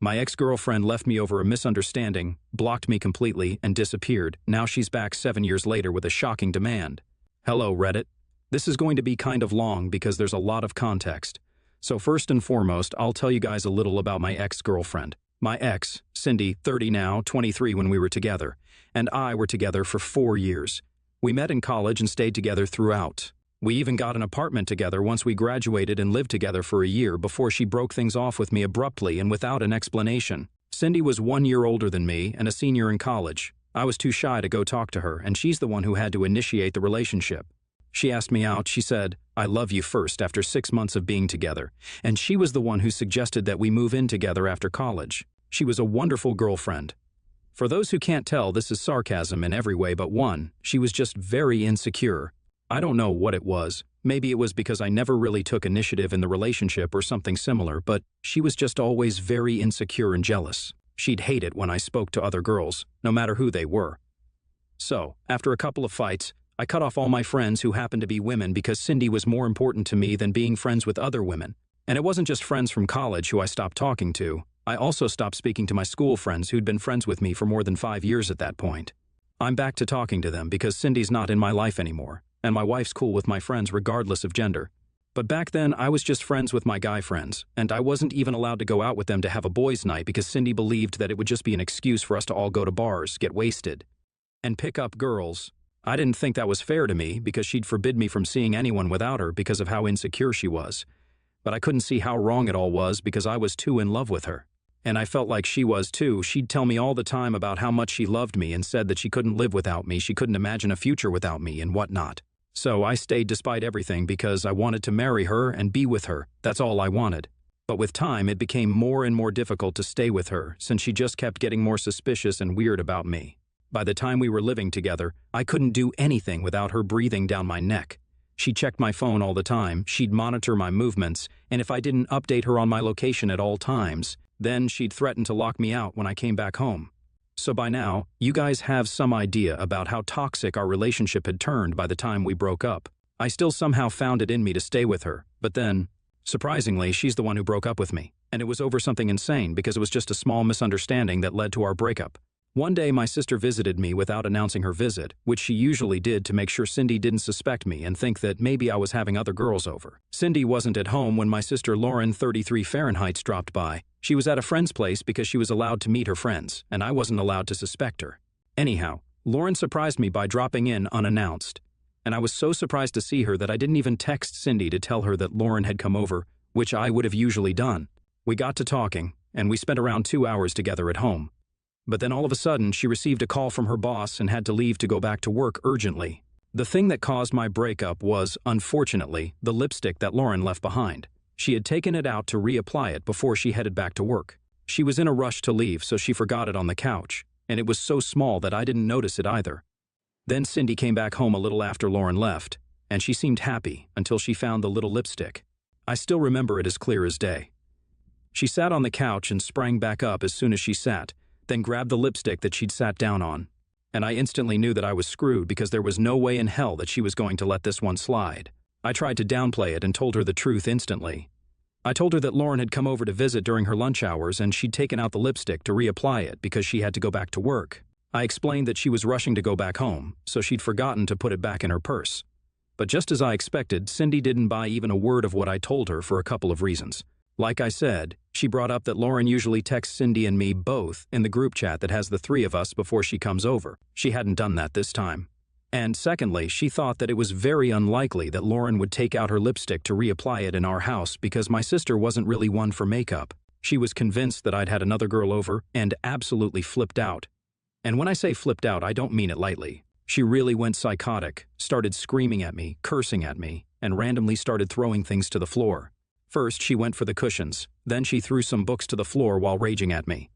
My ex-girlfriend left me over a misunderstanding, blocked me completely, and disappeared. Now she's back 7 years later with a shocking demand. Hello, Reddit. This is going to be kind of long because there's a lot of context. So first and foremost, I'll tell you guys a little about my ex-girlfriend. My ex, Cindy, 30 now, 23 when we were together, and I were together for 4 years. We met in college and stayed together throughout. We even got an apartment together once we graduated and lived together for a year before she broke things off with me abruptly and without an explanation. Cindy was 1 year older than me and a senior in college. I was too shy to go talk to her, and she's the one who had to initiate the relationship. She asked me out. She said, "I love you" first after 6 months of being together, and she was the one who suggested that we move in together after college. She was a wonderful girlfriend. For those who can't tell, this is sarcasm in every way but one. She was just very insecure. I don't know what it was. Maybe it was because I never really took initiative in the relationship or something similar, but she was just always very insecure and jealous. She'd hate it when I spoke to other girls, no matter who they were. So, after a couple of fights, I cut off all my friends who happened to be women because Cindy was more important to me than being friends with other women. And it wasn't just friends from college who I stopped talking to. I also stopped speaking to my school friends who'd been friends with me for more than 5 years at that point. I'm back to talking to them because Cindy's not in my life anymore, and my wife's cool with my friends regardless of gender. But back then, I was just friends with my guy friends, and I wasn't even allowed to go out with them to have a boys' night because Cindy believed that it would just be an excuse for us to all go to bars, get wasted, and pick up girls. I didn't think that was fair to me because she'd forbid me from seeing anyone without her because of how insecure she was. But I couldn't see how wrong it all was because I was too in love with her. And I felt like she was too. She'd tell me all the time about how much she loved me and said that she couldn't live without me, she couldn't imagine a future without me and whatnot. So I stayed despite everything because I wanted to marry her and be with her. That's all I wanted. But with time, it became more and more difficult to stay with her since she just kept getting more suspicious and weird about me. By the time we were living together, I couldn't do anything without her breathing down my neck. She checked my phone all the time, she'd monitor my movements, and if I didn't update her on my location at all times, then she'd threaten to lock me out when I came back home. So by now, you guys have some idea about how toxic our relationship had turned by the time we broke up. I still somehow found it in me to stay with her, but then, surprisingly, she's the one who broke up with me, and it was over something insane because it was just a small misunderstanding that led to our breakup. One day, my sister visited me without announcing her visit, which she usually did to make sure Cindy didn't suspect me and think that maybe I was having other girls over. Cindy wasn't at home when my sister Lauren, 33 Fahrenheit, dropped by. She was at a friend's place because she was allowed to meet her friends, and I wasn't allowed to suspect her. Anyhow, Lauren surprised me by dropping in unannounced, and I was so surprised to see her that I didn't even text Cindy to tell her that Lauren had come over, which I would have usually done. We got to talking, and we spent around 2 hours together at home. But then all of a sudden, she received a call from her boss and had to leave to go back to work urgently. The thing that caused my breakup was, unfortunately, the lipstick that Lauren left behind. She had taken it out to reapply it before she headed back to work. She was in a rush to leave, so she forgot it on the couch, and it was so small that I didn't notice it either. Then Cindy came back home a little after Lauren left, and she seemed happy until she found the little lipstick. I still remember it as clear as day. She sat on the couch and sprang back up as soon as she sat, then grabbed the lipstick that she'd sat down on. And I instantly knew that I was screwed because there was no way in hell that she was going to let this one slide. I tried to downplay it and told her the truth instantly. I told her that Lauren had come over to visit during her lunch hours and she'd taken out the lipstick to reapply it because she had to go back to work. I explained that she was rushing to go back home, so she'd forgotten to put it back in her purse. But just as I expected, Cindy didn't buy even a word of what I told her for a couple of reasons. Like I said, she brought up that Lauren usually texts Cindy and me both in the group chat that has the 3 of us before she comes over. She hadn't done that this time. And secondly, she thought that it was very unlikely that Lauren would take out her lipstick to reapply it in our house because my sister wasn't really one for makeup. She was convinced that I'd had another girl over and absolutely flipped out. And when I say flipped out, I don't mean it lightly. She really went psychotic, started screaming at me, cursing at me, and randomly started throwing things to the floor. First, she went for the cushions. Then she threw some books to the floor while raging at me.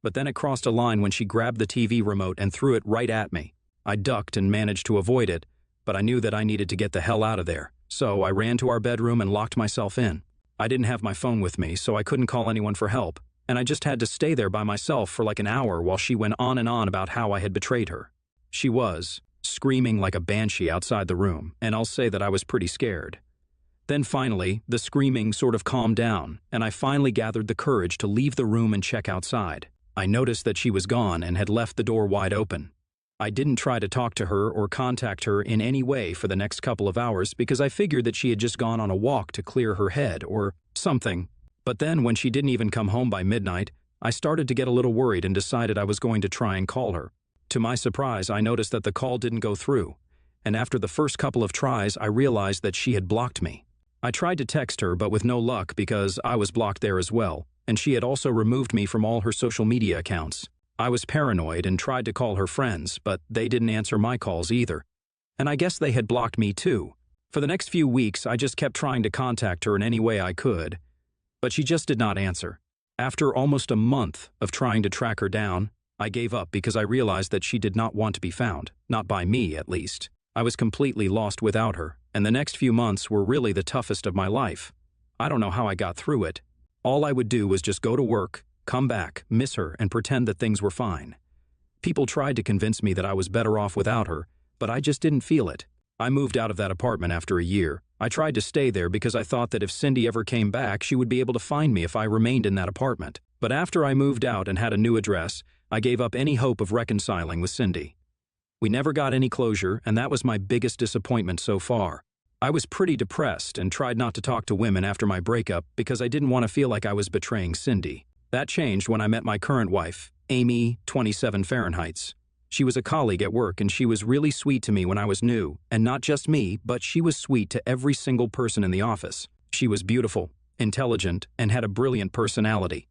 But then it crossed a line when she grabbed the TV remote and threw it right at me. I ducked and managed to avoid it, but I knew that I needed to get the hell out of there. So I ran to our bedroom and locked myself in. I didn't have my phone with me, so I couldn't call anyone for help, and I just had to stay there by myself for like an hour while she went on and on about how I had betrayed her. She was screaming like a banshee outside the room, and I'll say that I was pretty scared. Then finally, the screaming sort of calmed down, and I finally gathered the courage to leave the room and check outside. I noticed that she was gone and had left the door wide open. I didn't try to talk to her or contact her in any way for the next couple of hours because I figured that she had just gone on a walk to clear her head or something. But then when she didn't even come home by midnight, I started to get a little worried and decided I was going to try and call her. To my surprise, I noticed that the call didn't go through, and after the first couple of tries, I realized that she had blocked me. I tried to text her, but with no luck because I was blocked there as well, and she had also removed me from all her social media accounts. I was paranoid and tried to call her friends, but they didn't answer my calls either. And I guess they had blocked me too. For the next few weeks, I just kept trying to contact her in any way I could, but she just did not answer. After almost a month of trying to track her down, I gave up because I realized that she did not want to be found, not by me at least. I was completely lost without her, and the next few months were really the toughest of my life. I don't know how I got through it. All I would do was just go to work, come back, miss her, and pretend that things were fine. People tried to convince me that I was better off without her, but I just didn't feel it. I moved out of that apartment after a year. I tried to stay there because I thought that if Cindy ever came back, she would be able to find me if I remained in that apartment. But after I moved out and had a new address, I gave up any hope of reconciling with Cindy. We never got any closure, and that was my biggest disappointment so far. I was pretty depressed and tried not to talk to women after my breakup because I didn't want to feel like I was betraying Cindy. That changed when I met my current wife, Amy, 27 Fahrenheits. She was a colleague at work and she was really sweet to me when I was new, and not just me, but she was sweet to every single person in the office. She was beautiful, intelligent, and had a brilliant personality.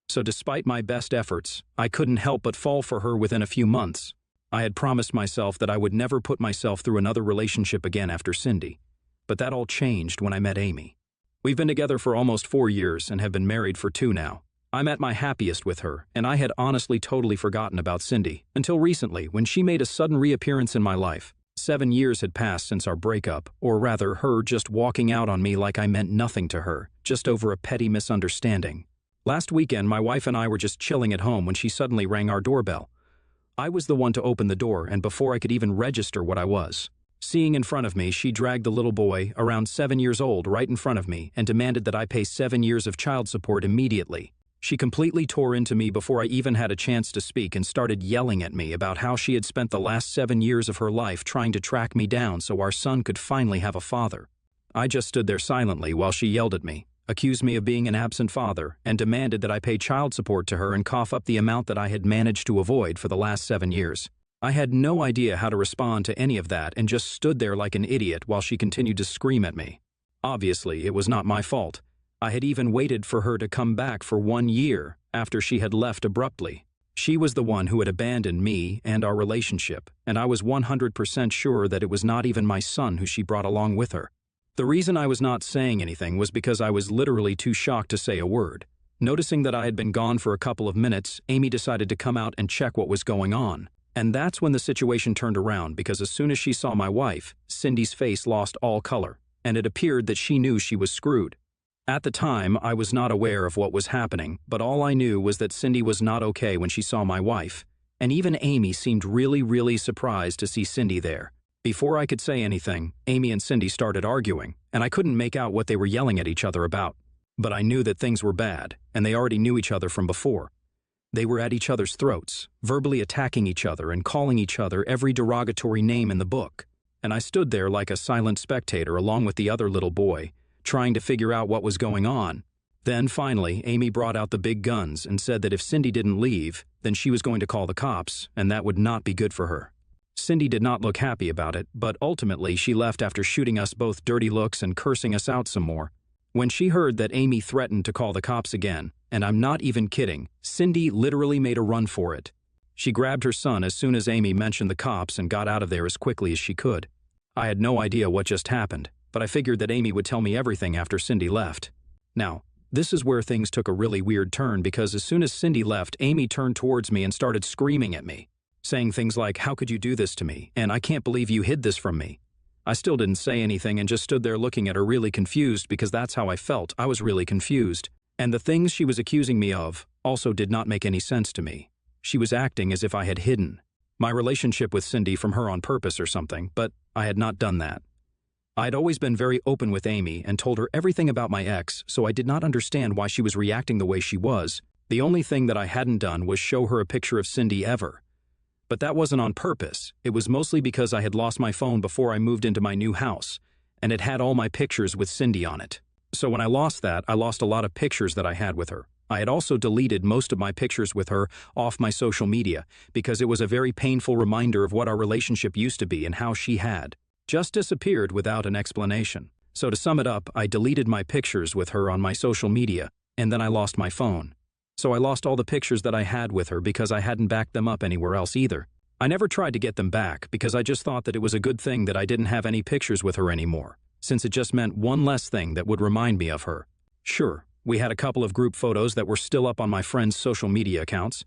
So despite my best efforts, I couldn't help but fall for her within a few months. I had promised myself that I would never put myself through another relationship again after Cindy. But that all changed when I met Amy. We've been together for almost 4 years and have been married for 2 now. I'm at my happiest with her, and I had honestly totally forgotten about Cindy, until recently when she made a sudden reappearance in my life. 7 years had passed since our breakup, or rather her just walking out on me like I meant nothing to her, just over a petty misunderstanding. Last weekend, my wife and I were just chilling at home when she suddenly rang our doorbell. I was the one to open the door, and before I could even register what I was. Seeing in front of me, she dragged the little boy, around 7 years old, right in front of me and demanded that I pay 7 years of child support immediately. She completely tore into me before I even had a chance to speak and started yelling at me about how she had spent the last 7 years of her life trying to track me down so our son could finally have a father. I just stood there silently while she yelled at me, accused me of being an absent father, and demanded that I pay child support to her and cough up the amount that I had managed to avoid for the last 7 years. I had no idea how to respond to any of that and just stood there like an idiot while she continued to scream at me. Obviously, it was not my fault. I had even waited for her to come back for 1 year after she had left abruptly. She was the one who had abandoned me and our relationship, and I was 100% sure that it was not even my son who she brought along with her. The reason I was not saying anything was because I was literally too shocked to say a word. Noticing that I had been gone for a couple of minutes, Amy decided to come out and check what was going on. And that's when the situation turned around because as soon as she saw my wife, Cindy's face lost all color, and it appeared that she knew she was screwed. At the time, I was not aware of what was happening, but all I knew was that Cindy was not okay when she saw my wife, and even Amy seemed really surprised to see Cindy there. Before I could say anything, Amy and Cindy started arguing, and I couldn't make out what they were yelling at each other about. But I knew that things were bad, and they already knew each other from before. They were at each other's throats, verbally attacking each other and calling each other every derogatory name in the book. And I stood there like a silent spectator along with the other little boy, trying to figure out what was going on. Then finally, Amy brought out the big guns and said that if Cindy didn't leave, then she was going to call the cops, and that would not be good for her. Cindy did not look happy about it, but ultimately she left after shooting us both dirty looks and cursing us out some more. When she heard that Amy threatened to call the cops again, and I'm not even kidding, Cindy literally made a run for it. She grabbed her son as soon as Amy mentioned the cops and got out of there as quickly as she could. I had no idea what just happened, but I figured that Amy would tell me everything after Cindy left. Now, this is where things took a really weird turn because as soon as Cindy left, Amy turned towards me and started screaming at me, saying things like, "How could you do this to me? And I can't believe you hid this from me." I still didn't say anything and just stood there looking at her really confused because that's how I felt. I was really confused. And the things she was accusing me of also did not make any sense to me. She was acting as if I had hidden my relationship with Cindy from her on purpose or something, but I had not done that. I'd always been very open with Amy and told her everything about my ex, so I did not understand why she was reacting the way she was. The only thing that I hadn't done was show her a picture of Cindy ever. But that wasn't on purpose. It was mostly because I had lost my phone before I moved into my new house, and it had all my pictures with Cindy on it. So when I lost that, I lost a lot of pictures that I had with her. I had also deleted most of my pictures with her off my social media because it was a very painful reminder of what our relationship used to be and how she had just disappeared without an explanation. So to sum it up, I deleted my pictures with her on my social media, and then I lost my phone. So I lost all the pictures that I had with her because I hadn't backed them up anywhere else either. I never tried to get them back because I just thought that it was a good thing that I didn't have any pictures with her anymore, since it just meant one less thing that would remind me of her. Sure, we had a couple of group photos that were still up on my friends' social media accounts,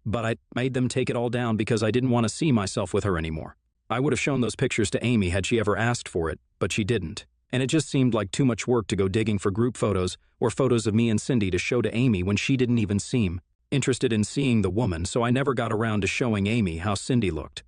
but I made them take it all down because I didn't want to see myself with her anymore. I would have shown those pictures to Amy had she ever asked for it, but she didn't. And it just seemed like too much work to go digging for group photos or photos of me and Cindy to show to Amy when she didn't even seem interested in seeing the woman, so I never got around to showing Amy how Cindy looked.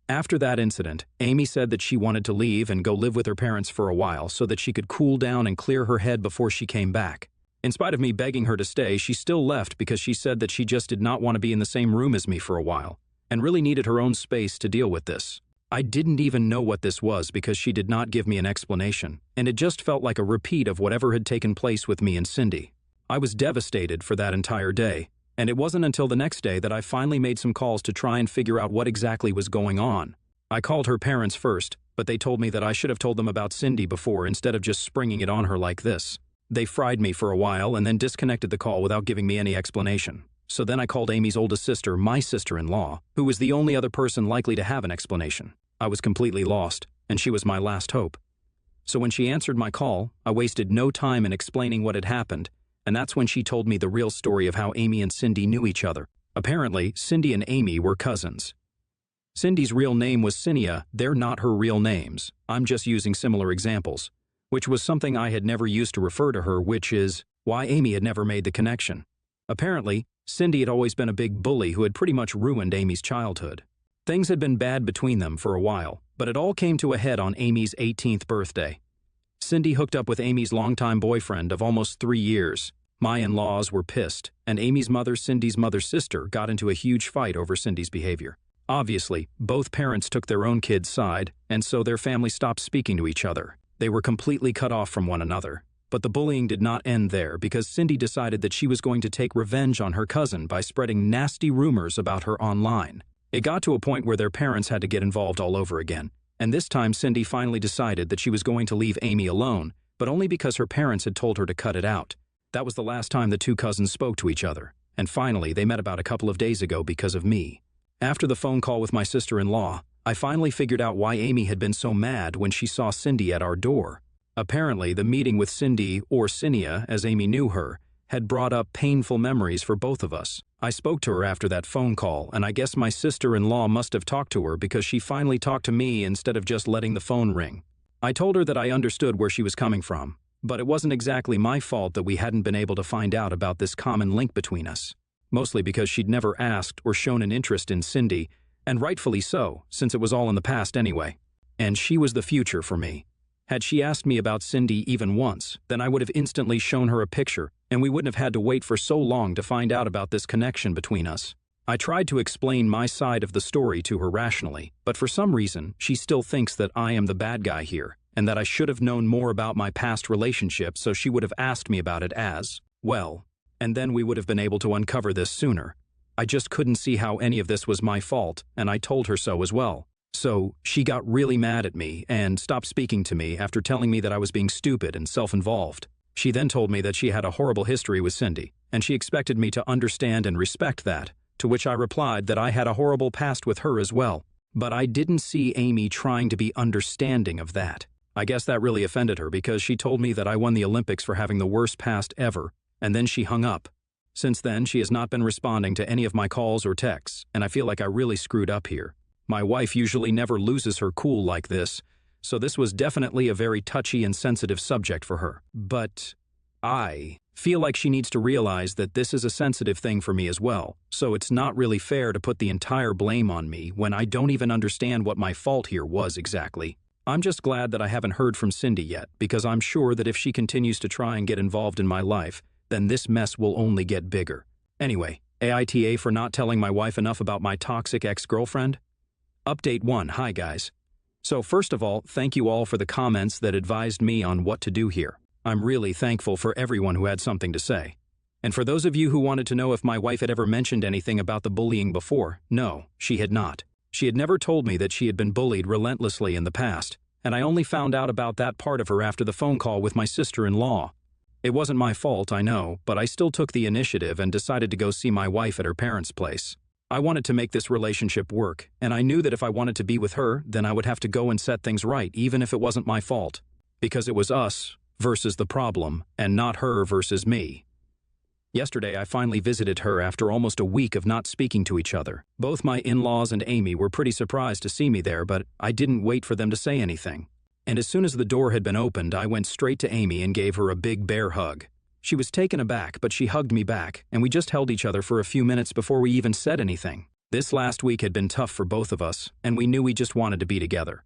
After that incident, Amy said that she wanted to leave and go live with her parents for a while so that she could cool down and clear her head before she came back. In spite of me begging her to stay, she still left because she said that she just did not want to be in the same room as me for a while and really needed her own space to deal with this. I didn't even know what this was because she did not give me an explanation, and it just felt like a repeat of whatever had taken place with me and Cindy. I was devastated for that entire day, and it wasn't until the next day that I finally made some calls to try and figure out what exactly was going on. I called her parents first, but they told me that I should have told them about Cindy before instead of just springing it on her like this. They fried me for a while and then disconnected the call without giving me any explanation. So then I called Amy's oldest sister, my sister-in-law, who was the only other person likely to have an explanation. I was completely lost, and she was my last hope. So when she answered my call, I wasted no time in explaining what had happened, and that's when she told me the real story of how Amy and Cindy knew each other. Apparently, Cindy and Amy were cousins. Cindy's real name was Cinia. They're not her real names. I'm just using similar examples, which was something I had never used to refer to her, which is why Amy had never made the connection. Apparently, Cindy had always been a big bully who had pretty much ruined Amy's childhood. Things had been bad between them for a while, but it all came to a head on Amy's 18th birthday. Cindy hooked up with Amy's longtime boyfriend of almost 3 years. My in-laws were pissed, and Amy's mother, Cindy's mother's sister, got into a huge fight over Cindy's behavior. Obviously, both parents took their own kid's side, and so their family stopped speaking to each other. They were completely cut off from one another. But the bullying did not end there because Cindy decided that she was going to take revenge on her cousin by spreading nasty rumors about her online. It got to a point where their parents had to get involved all over again, and this time Cindy finally decided that she was going to leave Amy alone, but only because her parents had told her to cut it out. That was the last time the two cousins spoke to each other, and finally they met about a couple of days ago because of me. After the phone call with my sister-in-law, I finally figured out why Amy had been so mad when she saw Cindy at our door. Apparently, the meeting with Cindy, or Cinia as Amy knew her, had brought up painful memories for both of us. I spoke to her after that phone call, and I guess my sister-in-law must have talked to her because she finally talked to me instead of just letting the phone ring. I told her that I understood where she was coming from, but it wasn't exactly my fault that we hadn't been able to find out about this common link between us. Mostly because she'd never asked or shown an interest in Cindy, and rightfully so, since it was all in the past anyway. And she was the future for me. Had she asked me about Cindy even once, then I would have instantly shown her a picture, and we wouldn't have had to wait for so long to find out about this connection between us. I tried to explain my side of the story to her rationally, but for some reason, she still thinks that I am the bad guy here, and that I should have known more about my past relationship, so she would have asked me about it as well, and then we would have been able to uncover this sooner. I just couldn't see how any of this was my fault, and I told her so as well. So she got really mad at me and stopped speaking to me after telling me that I was being stupid and self-involved. She then told me that she had a horrible history with Cindy, and she expected me to understand and respect that, to which I replied that I had a horrible past with her as well. But I didn't see Amy trying to be understanding of that. I guess that really offended her because she told me that I won the Olympics for having the worst past ever, and then she hung up. Since then, she has not been responding to any of my calls or texts, and I feel like I really screwed up here. My wife usually never loses her cool like this, so this was definitely a very touchy and sensitive subject for her. But I feel like she needs to realize that this is a sensitive thing for me as well, so it's not really fair to put the entire blame on me when I don't even understand what my fault here was exactly. I'm just glad that I haven't heard from Cindy yet, because I'm sure that if she continues to try and get involved in my life, then this mess will only get bigger. Anyway, AITA for not telling my wife enough about my toxic ex-girlfriend? Update 1. Hi guys. So first of all, thank you all for the comments that advised me on what to do here. I'm really thankful for everyone who had something to say. And for those of you who wanted to know if my wife had ever mentioned anything about the bullying before, no, she had not. She had never told me that she had been bullied relentlessly in the past, and I only found out about that part of her after the phone call with my sister-in-law. It wasn't my fault, I know, but I still took the initiative and decided to go see my wife at her parents' place. I wanted to make this relationship work, and I knew that if I wanted to be with her, then I would have to go and set things right, even if it wasn't my fault. Because it was us versus the problem, and not her versus me. Yesterday, I finally visited her after almost a week of not speaking to each other. Both my in-laws and Amy were pretty surprised to see me there, but I didn't wait for them to say anything. And as soon as the door had been opened, I went straight to Amy and gave her a big bear hug. She was taken aback, but she hugged me back, and we just held each other for a few minutes before we even said anything. This last week had been tough for both of us, and we knew we just wanted to be together.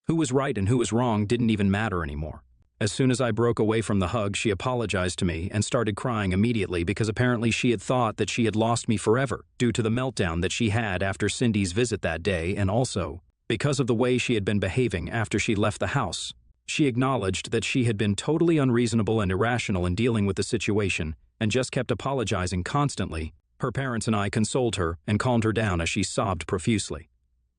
Who was right and who was wrong didn't even matter anymore. As soon as I broke away from the hug, she apologized to me and started crying immediately because apparently she had thought that she had lost me forever due to the meltdown that she had after Cindy's visit that day, and also because of the way she had been behaving after she left the house. She acknowledged that she had been totally unreasonable and irrational in dealing with the situation and just kept apologizing constantly. Her parents and I consoled her and calmed her down as she sobbed profusely.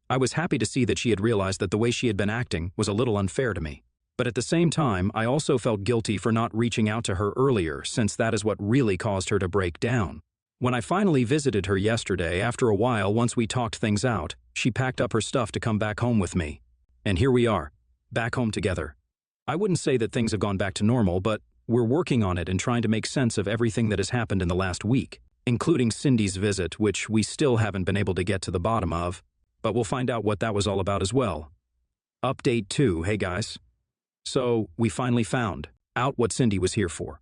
I was happy to see that she had realized that the way she had been acting was a little unfair to me. But at the same time, I also felt guilty for not reaching out to her earlier, since that is what really caused her to break down. When I finally visited her yesterday, after a while, once we talked things out, she packed up her stuff to come back home with me. And here we are, back home together. I wouldn't say that things have gone back to normal, but we're working on it and trying to make sense of everything that has happened in the last week, including Cindy's visit, which we still haven't been able to get to the bottom of, but we'll find out what that was all about as well. Update 2. Hey guys. So, we finally found out what Cindy was here for.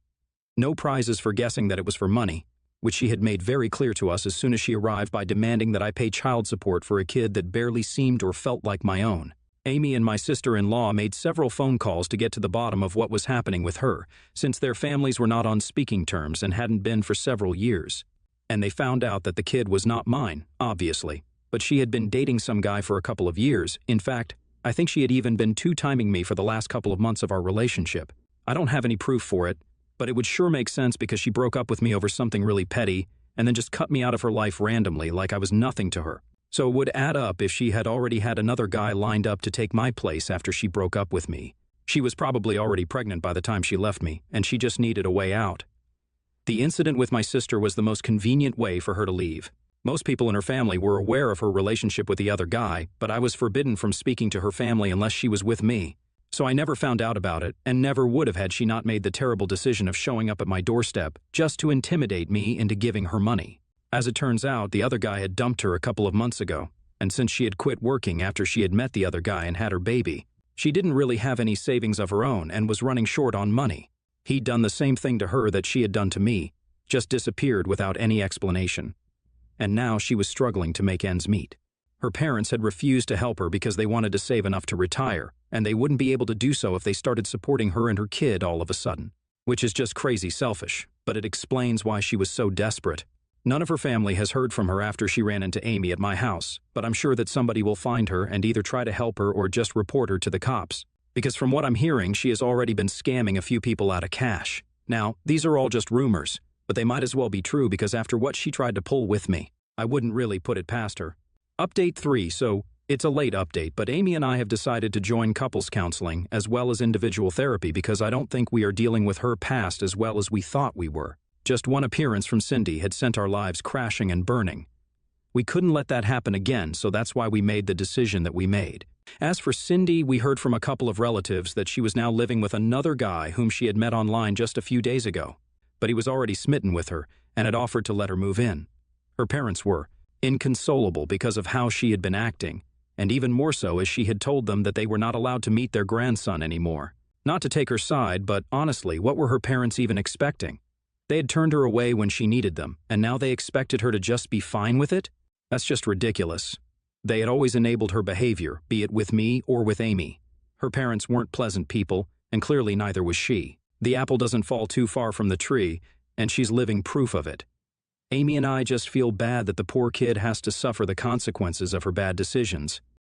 No prizes for guessing that it was for money, which she had made very clear to us as soon as she arrived by demanding that I pay child support for a kid that barely seemed or felt like my own. Amy and my sister-in-law made several phone calls to get to the bottom of what was happening with her, since their families were not on speaking terms and hadn't been for several years. And they found out that the kid was not mine, obviously, but she had been dating some guy for a couple of years. In fact, I think she had even been two-timing me for the last couple of months of our relationship. I don't have any proof for it, but it would sure make sense because she broke up with me over something really petty and then just cut me out of her life randomly like I was nothing to her. So it would add up if she had already had another guy lined up to take my place after she broke up with me. She was probably already pregnant by the time she left me, and she just needed a way out. The incident with my sister was the most convenient way for her to leave. Most people in her family were aware of her relationship with the other guy, but I was forbidden from speaking to her family unless she was with me. So I never found out about it, and never would have had she not made the terrible decision of showing up at my doorstep just to intimidate me into giving her money. As it turns out, the other guy had dumped her a couple of months ago, and since she had quit working after she had met the other guy and had her baby, she didn't really have any savings of her own and was running short on money. He'd done the same thing to her that she had done to me, just disappeared without any explanation. And now she was struggling to make ends meet. Her parents had refused to help her because they wanted to save enough to retire, and they wouldn't be able to do so if they started supporting her and her kid all of a sudden. Which is just crazy selfish, but it explains why she was so desperate. None of her family has heard from her after she ran into Amy at my house, but I'm sure that somebody will find her and either try to help her or just report her to the cops. Because from what I'm hearing, she has already been scamming a few people out of cash. Now, these are all just rumors, but they might as well be true because after what she tried to pull with me, I wouldn't really put it past her. Update 3. So, it's a late update, but Amy and I have decided to join couples counseling as well as individual therapy because I don't think we are dealing with her past as well as we thought we were. Just one appearance from Cindy had sent our lives crashing and burning. We couldn't let that happen again, so that's why we made the decision that we made. As for Cindy, we heard from a couple of relatives that she was now living with another guy whom she had met online just a few days ago. But he was already smitten with her and had offered to let her move in. Her parents were inconsolable because of how she had been acting, and even more so as she had told them that they were not allowed to meet their grandson anymore. Not to take her side, but honestly, what were her parents even expecting? They had turned her away when she needed them, and now they expected her to just be fine with it? That's just ridiculous. They had always enabled her behavior, be it with me or with Amy. Her parents weren't pleasant people, and clearly neither was she. The apple doesn't fall too far from the tree, and she's living proof of it. Amy and I just feel bad that the poor kid has to suffer the consequences of her bad decisions.